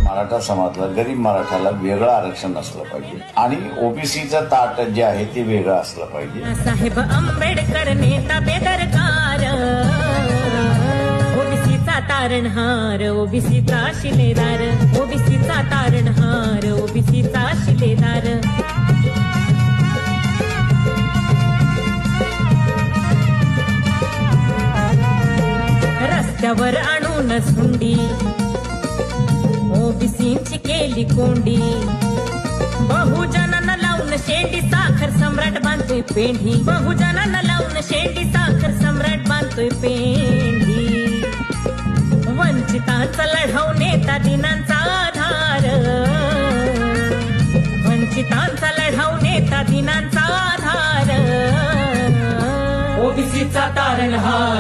मराठा समाजाला, गरीब मराठाला वेगळं आरक्षण असलं पाहिजे आणि ओबीसीचं ताट जे आहे ते वेगळं असलं पाहिजे. साहेब आंबेडकर नेता बेदरकार, ओबीसीचा तारणहार, ओबीसीचा शिलेदार, ओबीसीचा तारणहार, ओबीसीचा शिलेदार. रस्त्यावर आणून झुंडी ओबीसींची केली कोंडी, बहुजनांना लावून शेंडी, साखर सम्राट बांधतोय पेंढी, बहुजनांना लावून शेंडी, साखर सम्राट बांधतोय पेंढी. वंचितांचा लढाऊ नेता दिनांचा आधार, वंचितांचा लढाऊ नेता दिनांचा आधार, ओबीसीचा तारणहार.